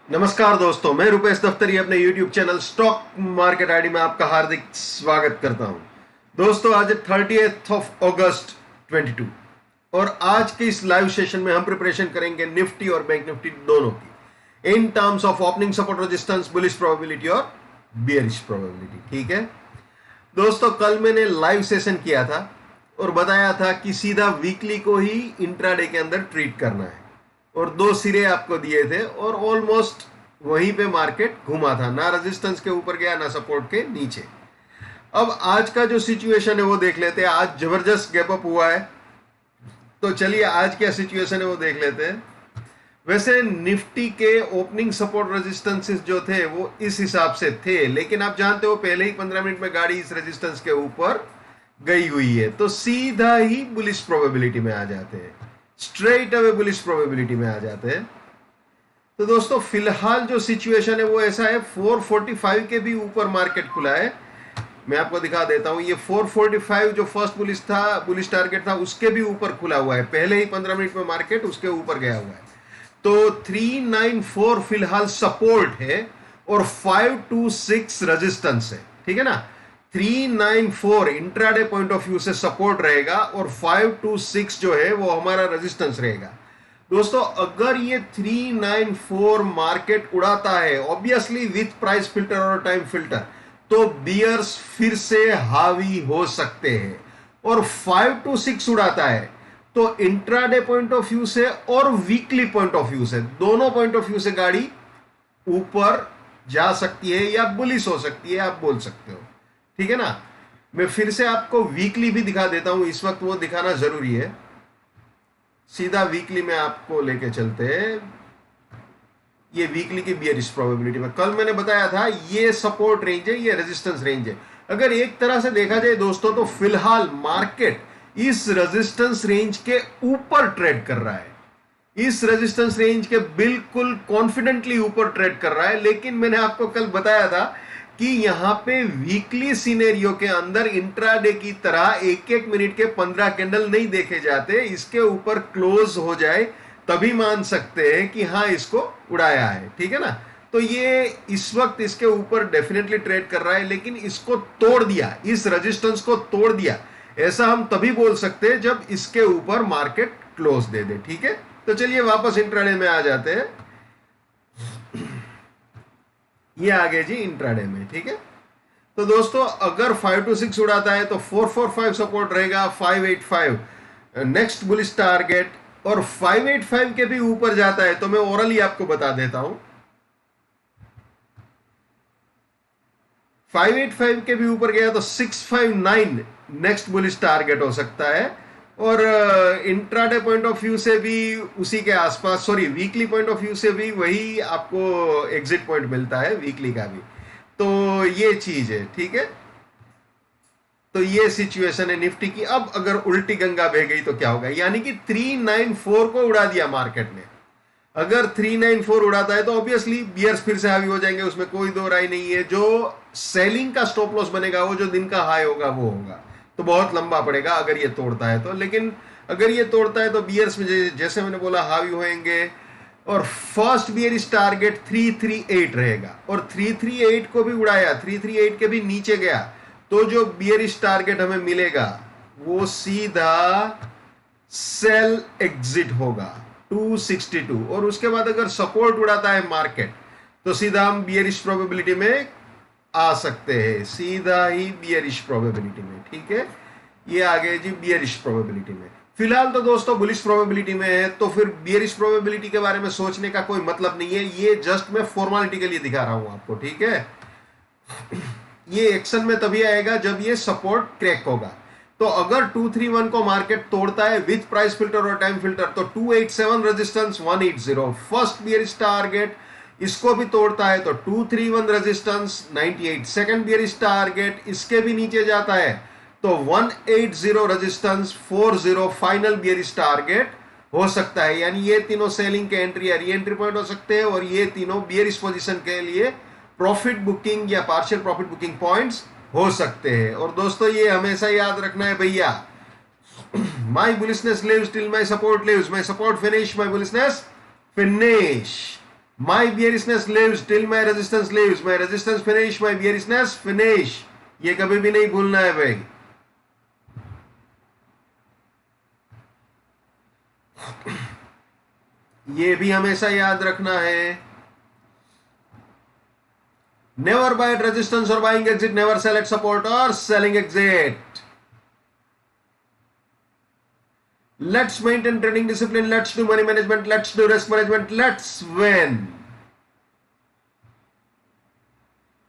नमस्कार दोस्तों, मैं रुपेश दफ्तरी अपने YouTube channel stock market ID में आपका हार्दिक स्वागत करता हूं। दोस्तों, आज 30th ऑफ अगस्त 22 और आज के इस लाइव सेशन में हम प्रिपरेशन करेंगे निफ्टी और बैंक निफ्टी दोनों की in terms of opening support resistance, bullish probability और बियरिश प्रोबेबिलिटी। ठीक है दोस्तों, कल मैंने लाइव सेशन किया था और बताया था कि सीधा वीकली को ही इंट्राडे के अंदर ट्रीट करना है और दो सिरे आपको दिए थे और ऑलमोस्ट वहीं पे मार्केट घुमा था, ना रेजिस्टेंस के ऊपर गया ना सपोर्ट के नीचे। अब आज का जो सिचुएशन है वो देख लेते हैं। आज जबरदस्त गैप अप हुआ है, तो चलिए आज क्या सिचुएशन है वो देख लेते हैं। वैसे निफ्टी के ओपनिंग सपोर्ट रेजिस्टेंसेस जो थे वो इस हिसाब से थे, लेकिन आप जानते हो पहले ही 15 मिनट में गाड़ी इस रेजिस्टेंस के ऊपर गई हुई है, तो सीधा ही बुलिश प्रोबेबिलिटी में आ जाते हैं, स्ट्रेट अवे बुलिश प्रोबेबिलिटी में आ जाते हैं। तो दोस्तों फिलहाल जो सिचुएशन है वो ऐसा है, 445 के भी ऊपर मार्केट खुला है। मैं आपको दिखा देता हूं, ये 445 जो फर्स्ट बुलिश टारगेट था उसके भी ऊपर खुला हुआ है। पहले ही 15 मिनट में मार्केट उसके ऊपर गया हुआ है। तो 394 फिलहाल सपोर्ट है और 526 रेजिस्टेंस है। ठीक है ना, 394 इंट्राडे पॉइंट ऑफ व्यू से सपोर्ट रहेगा और 526 जो है वो हमारा रेजिस्टेंस रहेगा। दोस्तों अगर ये 394 मार्केट उड़ाता है ऑब्वियसली विथ प्राइस फिल्टर और टाइम फिल्टर, तो बियर्स फिर से हावी हो सकते हैं। और 526 उड़ाता है तो इंट्राडे पॉइंट ऑफ व्यू से और वीकली पॉइंट ऑफ व्यू से, दोनों पॉइंट ऑफ व्यू से गाड़ी ऊपर जा सकती है या बुलिश हो सकती है, आप बोल सकते हो। ठीक है ना, मैं फिर से आपको वीकली भी दिखा देता हूं, इस वक्त वो दिखाना जरूरी है। सीधा वीकली में आपको लेके चलते हैं। ये वीकली की बियरिश प्रोबेबिलिटी में कल मैंने बताया था ये सपोर्ट रेंज है, ये रेजिस्टेंस रेंज है। अगर एक तरह से देखा जाए दोस्तों तो फिलहाल मार्केट इस रेजिस्टेंस रेंज के ऊपर ट्रेड कर रहा है, इस रेजिस्टेंस रेंज के बिल्कुल कॉन्फिडेंटली ऊपर ट्रेड कर रहा है। लेकिन मैंने आपको कल बताया था कि यहां पे वीकली सिनेरियो के अंदर इंट्राडे की तरह एक एक मिनट के 15 कैंडल नहीं देखे जाते, इसके ऊपर क्लोज हो जाए तभी मान सकते हैं कि हाँ इसको उड़ाया है। ठीक है ना, तो ये इस वक्त इसके ऊपर डेफिनेटली ट्रेड कर रहा है, लेकिन इसको तोड़ दिया, इस रेजिस्टेंस को तोड़ दिया, ऐसा हम तभी बोल सकते हैं जब इसके ऊपर मार्केट क्लोज दे दे। ठीक है, तो चलिए वापस इंट्राडे में आ जाते हैं। ये आ गए जी इंट्राडे में। ठीक है, तो दोस्तों अगर 526 उड़ाता है तो 445 सपोर्ट रहेगा, 585 नेक्स्ट बुलिश टारगेट, और 585 के भी ऊपर जाता है तो मैं ओरली आपको बता देता हूं, 585 के भी ऊपर गया तो 659 नेक्स्ट बुलिश टारगेट हो सकता है। और इंट्राडे पॉइंट ऑफ व्यू से भी उसी के आसपास, sorry weekly point of view से भी वही आपको एग्जिट पॉइंट मिलता है वीकली का भी। तो ये चीज है। ठीक है, तो ये सिचुएशन है निफ्टी की। अब अगर उल्टी गंगा बह गई तो क्या होगा, यानी कि 394 को उड़ा दिया मार्केट ने। अगर 394 उड़ाता है तो ऑब्वियसली बियर्स फिर से हावी हो जाएंगे, उसमें कोई दो राय नहीं है। जो सेलिंग का स्टॉप लॉस बनेगा वो जो दिन का हाई होगा वो होगा, तो बहुत लंबा पड़ेगा अगर ये तोड़ता है तो। लेकिन अगर ये तोड़ता है तो बियर्स में जैसे मैंने बोला हावी होएंगे। और फर्स्ट बियरिश टारगेट 338 रहेगा और 338 को भी उड़ाया, 338 के भी नीचे गया तो जो बियरिश टारगेट हमें मिलेगा वो सीधा सेल एग्जिट होगा 262। और उसके बाद अगर सपोर्ट उड़ाता है मार्केट तो सीधा हम बियरिश प्रोबेबिलिटी में आ सकते हैं, सीधा ही बियरिश प्रोबेबिलिटी में। ठीक है, ये आ गए जी बियरिश प्रोबेबिलिटी में। फिलहाल तो दोस्तों बुलिश प्रोबेबिलिटी में है, तो फिर बियरिश प्रोबेबिलिटी के बारे में सोचने का कोई मतलब नहीं है। ये जस्ट मैं फॉर्मेलिटी के लिए दिखा रहा हूं आपको। ठीक है, ये एक्शन में तभी आएगा जब ये सपोर्ट क्रैक होगा। तो अगर 231 को मार्केट तोड़ता है विथ प्राइस फिल्टर और टाइम फिल्टर तो 287 रेजिस्टेंस, 180 फर्स्ट बियरिश टारगेट, इसको भी तोड़ता है तो 231 रेजिस्टेंस, 98 सेकंड बियरिश टारगेट, इसके भी नीचे जाता है तो 180 रेजिस्टेंस, 40 फाइनल बियरिश टारगेट हो सकता है। यानी ये तीनों सेलिंग के एंट्री या री एंट्री पॉइंट हो सकते हैं और ये तीनों बियरिश पोजीशन के लिए प्रॉफिट बुकिंग या पार्शियल प्रॉफिट बुकिंग पॉइंट्स हो सकते हैं। और दोस्तों ये हमेशा याद रखना है भैया, my bullishness lives till my support lives, my support finish, my bullishness finish। My bearishness lives till my resistance lives, my resistance finish, my bearishness finish. ये कभी भी नहीं भूलना है भाई। ये भी हमेशा याद रखना है। नेवर बाय एट रेजिस्टेंस और buying exit, never sell at support और selling exit. Let's maintain trading discipline, let's do money management, let's do risk management, let's win.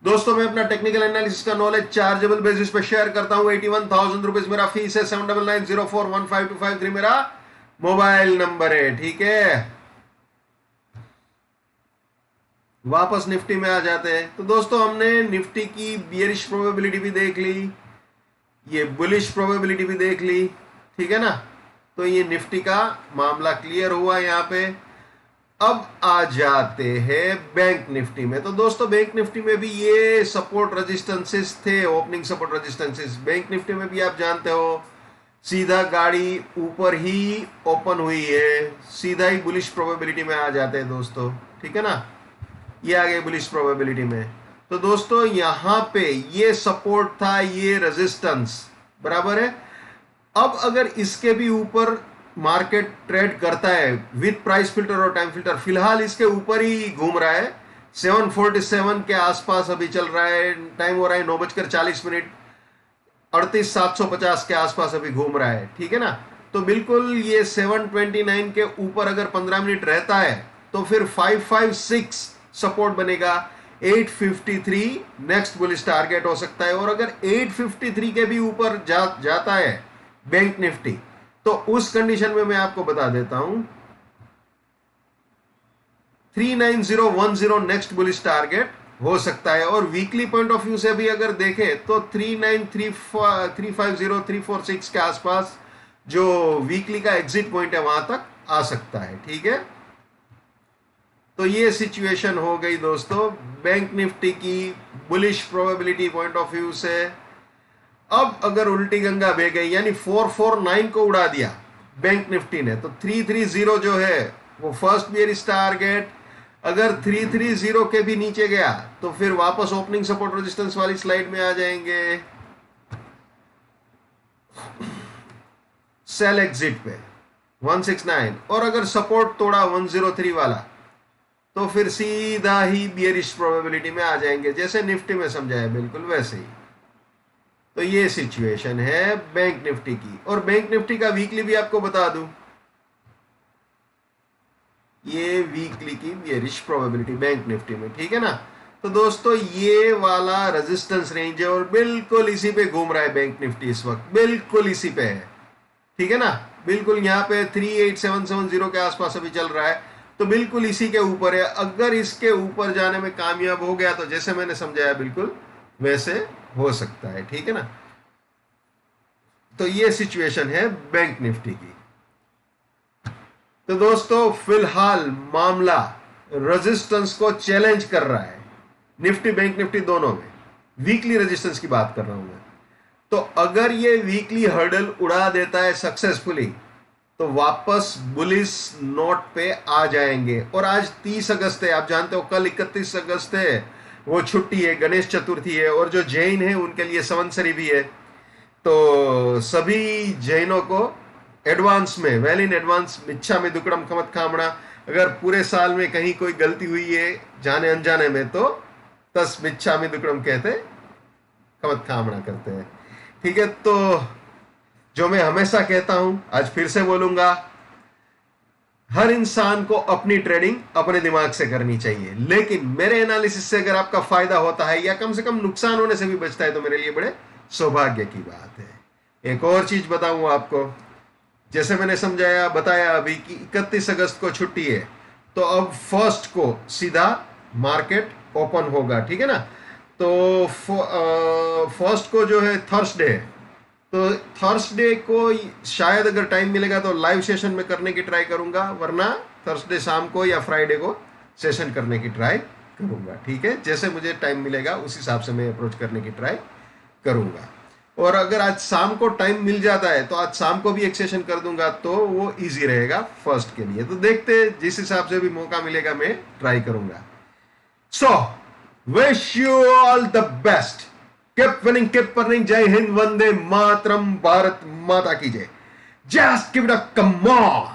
दोस्तों मैं अपना टेक्निकल एनालिसिस का नॉलेज चार्जेबल बेसिस पे share करता हूं। 81,000 rupees मेरा फीस है। 7990415253 मेरा मोबाइल नंबर है, ठीक है। वापस निफ्टी में आ जाते हैं। तो दोस्तों हमने निफ्टी की बियरिश प्रोबेबिलिटी भी देख ली, ये बुलिश प्रोबेबिलिटी भी देख ली, ठीक है ना। तो ये निफ्टी का मामला क्लियर हुआ यहाँ पे। अब आ जाते हैं बैंक निफ्टी में। तो दोस्तों बैंक निफ्टी में भी ये सपोर्ट रेजिस्टेंसेस थे, opening support resistances. Bank Nifty में भी आप जानते हो सीधा गाड़ी ऊपर ही ओपन हुई है, सीधा ही बुलिश प्रोबेबिलिटी में आ जाते हैं दोस्तों, ठीक है ना। ये आ गए बुलिश प्रोबेबिलिटी में। तो दोस्तों यहां पे ये सपोर्ट था, ये रेजिस्टेंस, बराबर है। अब अगर इसके भी ऊपर मार्केट ट्रेड करता है विद प्राइस फिल्टर और टाइम फिल्टर, फिलहाल इसके ऊपर ही घूम रहा है। 747 के आसपास अभी चल रहा है, टाइम हो रहा है 9:40 38,750 के आसपास अभी घूम रहा है, ठीक है ना। तो बिल्कुल ये 729 के ऊपर अगर 15 मिनट रहता है तो फिर 556 सपोर्ट बनेगा। 853 नेक्स्ट बुलिश टारगेट हो सकता है। और अगर 853 के भी ऊपर जाता है बैंक निफ्टी, तो उस कंडीशन में मैं आपको बता देता हूं 39010 नेक्स्ट बुलिश टारगेट हो सकता है। और वीकली पॉइंट ऑफ व्यू से भी अगर देखें तो 39350 346 के आसपास जो वीकली का एग्जिट पॉइंट है वहां तक आ सकता है, ठीक है। तो ये सिचुएशन हो गई दोस्तों बैंक निफ्टी की bullish probability point of view से। अब अगर उल्टी गंगा बह गई, यानी 449 को उड़ा दिया बैंक निफ्टी ने, तो 330 जो है वो फर्स्ट बियरिश टारगेट। अगर 330 के भी नीचे गया तो फिर वापस ओपनिंग सपोर्ट रेजिस्टेंस वाली स्लाइड में आ जाएंगे, सेल एग्जिट पे 169। और अगर सपोर्ट तोड़ा 103 वाला तो फिर सीधा ही बियरिश प्रोबेबिलिटी में आ जाएंगे, जैसे निफ्टी में समझाया बिल्कुल वैसे ही। तो ये सिचुएशन है बैंक निफ्टी की। और बैंक निफ्टी का वीकली भी आपको बता दूं, ये वीकली की बियरिश प्रोबेबिलिटी बैंक निफ्टी में, ठीक है ना। तो दोस्तों ये वाला रेजिस्टेंस रेंज है और बिल्कुल इसी पे घूम रहा है बैंक निफ्टी इस वक्त, बिल्कुल इसी पे है, ठीक है ना। बिल्कुल यहाँ पे 38770 के आसपास अभी चल रहा है, तो बिल्कुल इसी के ऊपर है। अगर इसके ऊपर जाने में कामयाब हो गया तो जैसे मैंने समझाया बिल्कुल वैसे हो सकता है, ठीक है ना। तो ये सिचुएशन है बैंक निफ्टी की। तो दोस्तों फिलहाल मामला रेजिस्टेंस को चैलेंज कर रहा है, निफ्टी बैंक निफ्टी दोनों में। वीकली रेजिस्टेंस की बात कर रहा हूं मैं। तो अगर ये वीकली हर्डल उड़ा देता है सक्सेसफुली तो वापस बुलिश नोट पे आ जाएंगे। और आज 30 अगस्त है, आप जानते हो कल 31 अगस्त है, वो छुट्टी है, गणेश चतुर्थी है। और जो जैन है उनके लिए संवत्सरी भी है। तो सभी जैनों को एडवांस में, वेल इन एडवांस, मिच्छामि दुक्कड़म खमत खामणा। अगर पूरे साल में कहीं कोई गलती हुई है जाने अनजाने में तो तस मिच्छामि दुक्कड़म कहते, खमत खामणा करते हैं, ठीक है। तो जो मैं हमेशा कहता हूं आज फिर से बोलूंगा, हर इंसान को अपनी ट्रेडिंग अपने दिमाग से करनी चाहिए। लेकिन मेरे एनालिसिस से अगर आपका फायदा होता है या कम से कम नुकसान होने से भी बचता है तो मेरे लिए बड़े सौभाग्य की बात है। एक और चीज बताऊं आपको, जैसे मैंने समझाया बताया अभी कि 31 अगस्त को छुट्टी है, तो अब फर्स्ट को सीधा मार्केट ओपन होगा, ठीक है ना। तो फर्स्ट को जो है थर्सडे, तो थर्सडे को शायद अगर टाइम मिलेगा तो लाइव सेशन में करने की ट्राई करूंगा, वरना थर्सडे शाम को या फ्राइडे को सेशन करने की ट्राई करूंगा, ठीक है। जैसे मुझे टाइम मिलेगा उस हिसाब से मैं अप्रोच करने की ट्राई करूंगा। और अगर आज शाम को टाइम मिल जाता है तो आज शाम को भी एक सेशन कर दूंगा, तो वो इजी रहेगा फर्स्ट के लिए। तो देखते, जिस हिसाब से भी मौका मिलेगा मैं ट्राई करूंगा। So wish you all the best, keep winning, keep earning. जय हिंद, वंदे मातरम, भारत माता की जय। Just give it a come on.